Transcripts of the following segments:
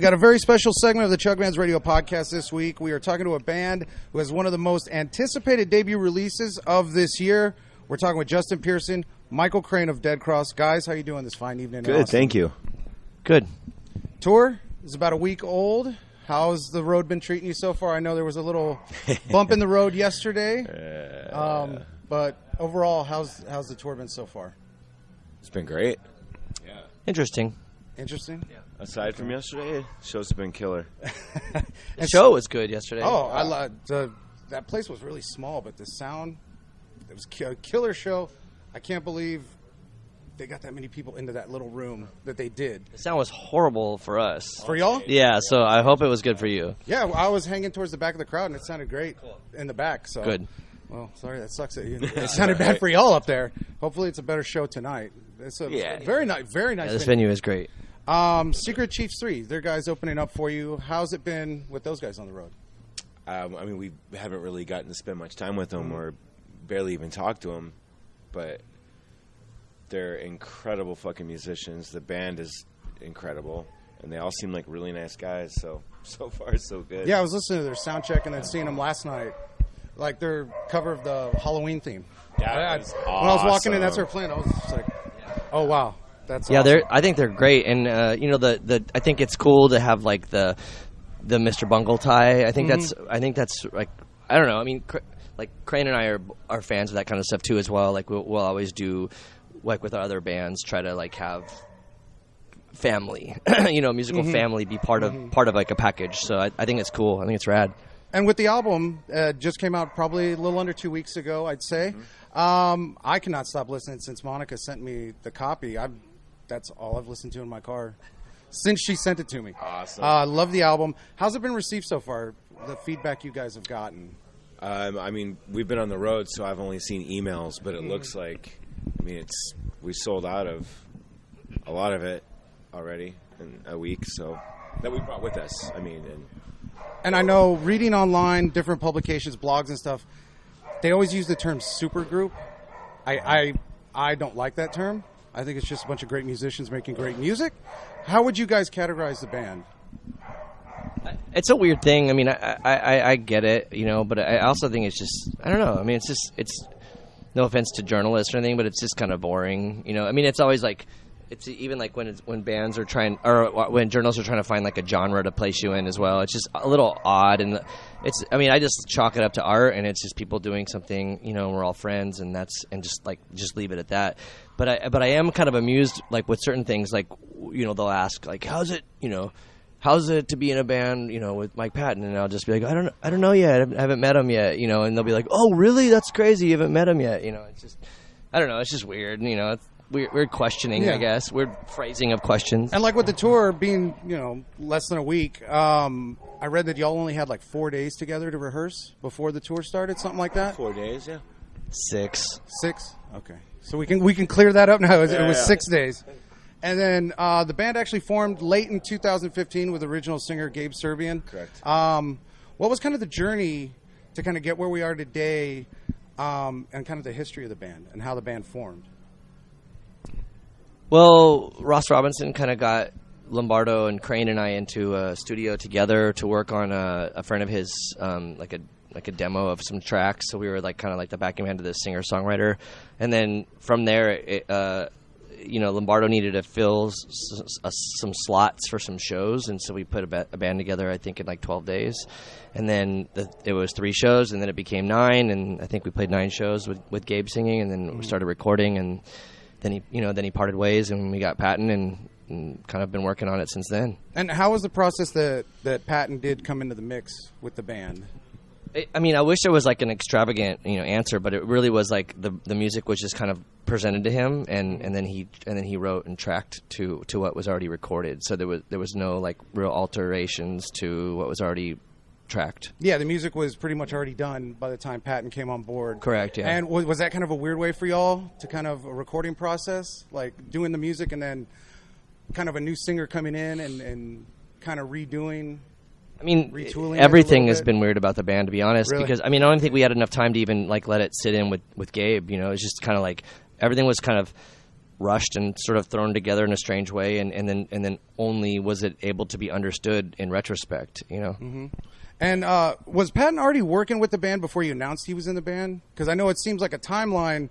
We got a very special segment of the Chugman's Radio podcast this week. We are talking to a band who has one of the most anticipated debut releases of this year. We're talking with Justin Pearson, Michael Crain of Dead Cross. Guys, how you doing this fine evening? Good, thank you. Good. Tour is about a week old. How's the road been treating you so far? I know there was a little bump in the road yesterday, but overall, how's the tour been so far? It's been great. Yeah. Interesting. Interesting? Yeah. Aside from yesterday, shows have been killer. The show was good yesterday. Oh, that place was really small, but the sound, it was a killer show. I can't believe they got that many people into that little room that they did. The sound was horrible for us. For y'all? Yeah, so I hope it was good for you. Yeah, I was hanging towards the back of the crowd, and it sounded great in the back. So good. Well, sorry, that sucks. It sounded bad for y'all up there. Hopefully, it's a better show tonight. It's a very nice, very nice. Yeah, this venue is great. Secret Chiefs 3, their guys opening up for you. How's it been with those guys on the road? I mean, we haven't really gotten to spend much time with them or barely even talked to them, but they're incredible fucking musicians. The band is incredible, and they all seem like really nice guys, so far so good. Yeah, I was listening to their sound check and then seeing them last night, like their cover of the Halloween theme. Yeah, awesome. When I was walking in, that's their plan. I was just like, oh, wow. That's awesome. I think they're great, and I think it's cool to have like the Mr. Bungle tie. I think that's like, I don't know. I mean, like Crain and I are fans of that kind of stuff too as well. Like we'll always do, like with our other bands, try to like have family, musical family be part of like a package. So I think it's cool. I think it's rad. And with the album, just came out probably a little under 2 weeks ago, I'd say. I cannot stop listening since Monica sent me the copy. That's all I've listened to in my car since she sent it to me. Awesome. Love the album. How's it been received so far, the feedback you guys have gotten? I mean, we've been on the road, so I've only seen emails, but it looks like, we sold out of a lot of it already in a week, so that we brought with us. And I know reading online, different publications, blogs and stuff, they always use the term supergroup. I don't like that term. I think it's just a bunch of great musicians making great music. How would you guys categorize the band? It's a weird thing. I mean, I get it, but I also think it's just, I don't know. I mean, it's no offense to journalists or anything, but it's just kind of boring. I mean, it's always like, it's even like when bands are trying, or when journalists are trying to find like a genre to place you in as well. It's just a little odd, and I just chalk it up to art, and it's just people doing something. We're all friends, and just leave it at that. But I am kind of amused, like with certain things, like they'll ask like, how's it to be in a band, with Mike Patton, and I'll just be like, I don't know yet, I haven't met him yet, and they'll be like, oh really, that's crazy, you haven't met him yet, it's just, I don't know, it's just weird, it's weird questioning, I guess. Weird phrasing of questions. And like with the tour being, less than a week, I read that y'all only had like 4 days together to rehearse before the tour started, something like that? 4 days, yeah. 6. 6? Okay. So we can clear that up now. It was 6 days. And then the band actually formed late in 2015 with original singer Gabe Serbian. Correct. What was kind of the journey to kind of get where we are today, and kind of the history of the band and how the band formed? Well, Ross Robinson kind of got Lombardo and Crain and I into a studio together to work on a friend of his, like a demo of some tracks. So we were like kind of like the backing band to the singer-songwriter. And then from there, Lombardo needed to fill some slots for some shows, and so we put a band together, I think, in like 12 days. And then it was 3 shows, and then it became 9, and I think we played 9 shows with Gabe singing, and then we started recording, and then he parted ways, and we got Patton, and kind of been working on it since then. And how was the process that Patton did come into the mix with the band? I mean, I wish there was like an extravagant, answer, but it really was like the music was just kind of presented to him, and then he wrote and tracked to what was already recorded. So there was no like real alterations to what was already tracked. Yeah, the music was pretty much already done by the time Patton came on board. Correct, yeah. And was that kind of a weird way for y'all to kind of a recording process, like doing the music and then kind of a new singer coming in and kind of redoing? I mean, everything has been weird about the band, to be honest, really? Because, I mean, I don't think we had enough time to even, like, let it sit in with Gabe, It's just kind of like, everything was kind of, rushed and sort of thrown together in a strange way, and then only was it able to be understood in retrospect, you know. Mm-hmm. And was Patton already working with the band before you announced he was in the band? Because I know it seems like a timeline.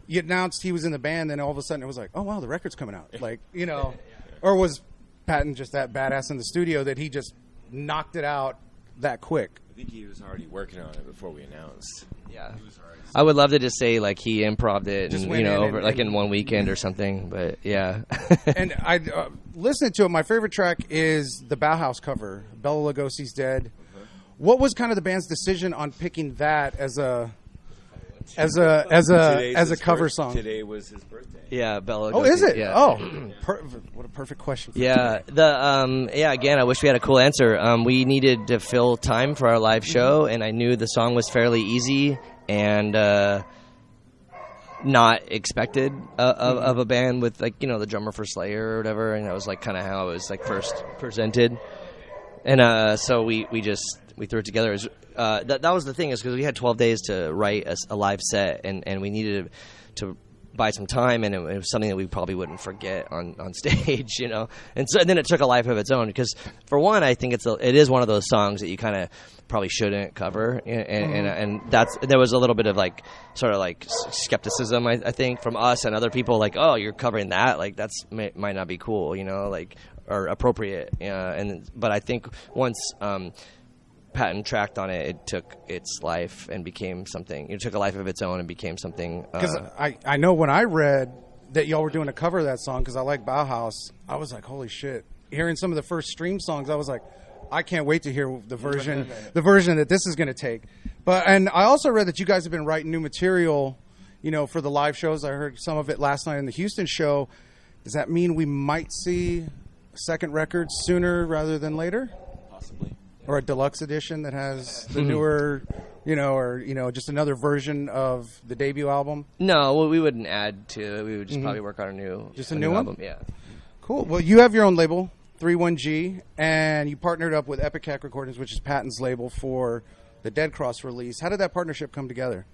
You announced he was in the band, then all of a sudden it was like, oh wow, the record's coming out, like, you know. Or was Patton just that badass in the studio that he just knocked it out that quick? I think he was already working on it before we announced. Yeah, I would love to just say like he improv'd it, Just and went in over and- like in one weekend or something. But yeah, And I listening to it. My favorite track is the Bauhaus cover, Bela Lugosi's "Dead." What was kind of the band's decision on picking that as a cover song? Today was his birthday. yeah, Bella. Oh, is it? Yeah. Oh, what a perfect question. For Yeah, again, I wish we had a cool answer. We needed to fill time for our live show, and I knew the song was fairly easy and not expected of a band with, like, you know, the drummer for Slayer or whatever, and that was like kind of how it was like first presented. And so we threw it together. That was the thing, is because we had 12 days to write a live set, and we needed to buy some time, and it was something that we probably wouldn't forget on stage, you know. And then it took a life of its own, because for one, I think it is one of those songs that you kind of probably shouldn't cover, and there was a little bit of like sort of like skepticism, I think, from us and other people, like, oh, you're covering that, like might not be cool, you know, like, or appropriate, but I think once Patton tracked on it, it took its life and became something. It took a life of its own and became something. Because I know when I read that y'all were doing a cover of that song, because I like Bauhaus, I was like, holy shit. Hearing some of the first stream songs, I was like, I can't wait to hear the version that this is going to take. And I also read that you guys have been writing new material, you know, for the live shows. I heard some of it last night in the Houston show. Does that mean we might see a second record sooner rather than later? Possibly. Or a deluxe edition that has the newer, you know, or, you know, just another version of the debut album? No, well, we wouldn't add to it. We would just probably work on a new one? album. Yeah. Cool. Well, you have your own label, 31G, and you partnered up with Epicac Recordings, which is Patton's label, for the Dead Cross release. How did that partnership come together?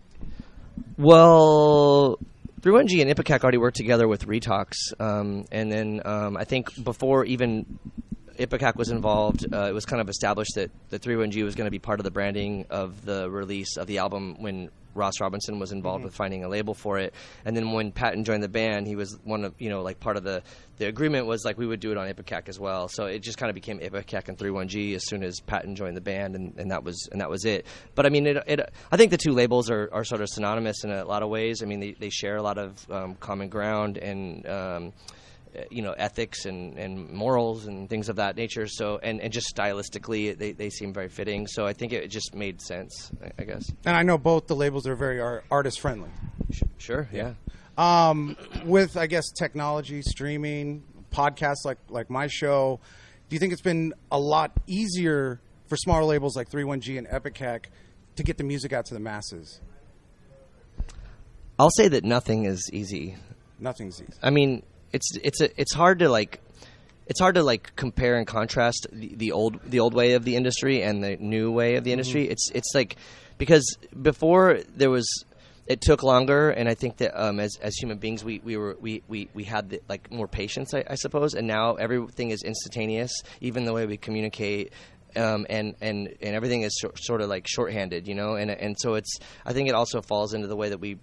Well, 31G and Ipecac already worked together with Retox, and then I think before even Ipecac was involved, it was kind of established that the 31G was going to be part of the branding of the release of the album when Ross Robinson was involved with finding a label for it. And then when Patton joined the band, he was one of, you know, like part of the agreement was like we would do it on Ipecac as well. So it just kind of became Ipecac and 31G as soon as Patton joined the band, and that was it. But I mean, I think the two labels are sort of synonymous in a lot of ways. I mean, they share a lot of common ground and you know, ethics and morals and things of that nature. So and just stylistically, they seem very fitting. So I think it just made sense, I guess. And I know both the labels are very artist friendly. Sure, yeah. With, I guess, technology, streaming, podcasts like my show, do you think it's been a lot easier for smaller labels like 31G and Epicac to get the music out to the masses? I'll say that nothing is easy. Nothing's easy. I mean, it's hard to like compare and contrast the old way of the industry and the new way of the industry. It's like, because before it took longer, and I think that as human beings we had like more patience, I suppose, and now everything is instantaneous, even the way we communicate. And everything is sort of like shorthanded, you know, and so I think it also falls into the way that we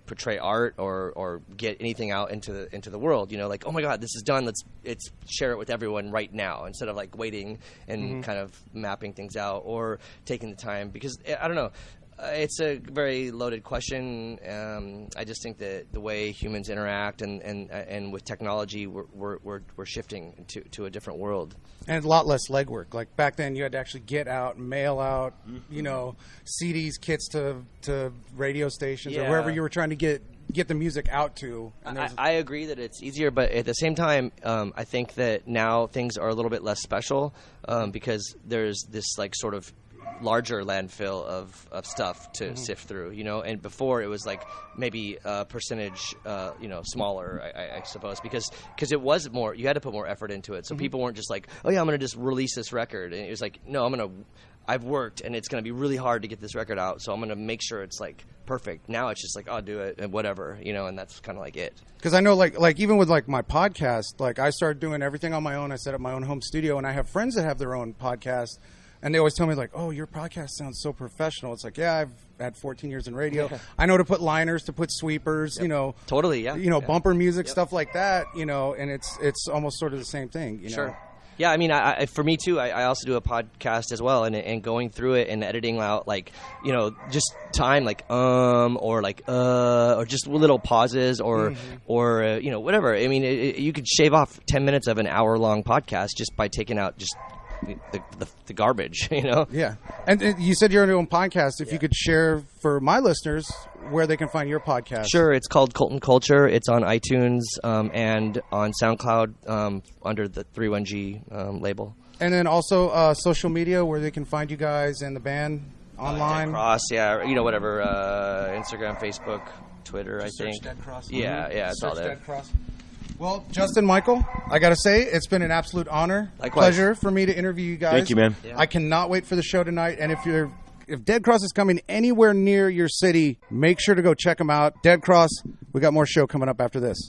portray art or get anything out into the world, you know, like, oh my God, this is done, let's share it with everyone right now, instead of like waiting and kind of mapping things out or taking the time, because I don't know. It's a very loaded question. I just think that the way humans interact and with technology, we're shifting to a different world. And a lot less legwork. Like back then, you had to actually get out, mail out, you know, CDs, kits to radio stations or wherever you were trying to get the music out to. And I agree that it's easier, but at the same time, I think that now things are a little bit less special because there's this like sort of larger landfill of stuff to sift through, you know. And before it was like maybe a percentage, you know, smaller, I suppose, because it was more. You had to put more effort into it, so people weren't just like, oh yeah, I'm gonna just release this record. And it was like, no, I've worked, and it's going to be really hard to get this record out, so I'm going to make sure it's, like, perfect. Now it's just like, I'll do it, and whatever, you know, and that's kind of like it. Because I know, like even with, like, my podcast, like, I started doing everything on my own. I set up my own home studio, and I have friends that have their own podcast, and they always tell me, like, oh, your podcast sounds so professional. It's like, yeah, I've had 14 years in radio. I know to put liners, to put sweepers, you know. Totally, yeah. You know, bumper music, stuff like that, you know, and it's almost sort of the same thing, you know. Sure. Yeah, I mean, for me too, I also do a podcast as well, and going through it and editing out, like, you know, just time, like, or like, or just little pauses, or you know, whatever. I mean, you could shave off 10 minutes of an hour-long podcast just by taking out just the garbage, you know? Yeah. And you said you're doing podcast. If you could share for my listeners where they can find your podcast. Sure. It's called Colton Culture. It's on iTunes and on SoundCloud under the 31G label. And then also social media where they can find you guys and the band online. Dead Cross, yeah. You know, whatever. Instagram, Facebook, Twitter, just I think. Dead Cross. Yeah, it's all there. Dead Cross. Well, Justin, Michael, I got to say, it's been an absolute honor, pleasure for me to interview you guys. Thank you, man. Yeah. I cannot wait for the show tonight. And if Dead Cross is coming anywhere near your city, make sure to go check them out. Dead Cross, we got more show coming up after this.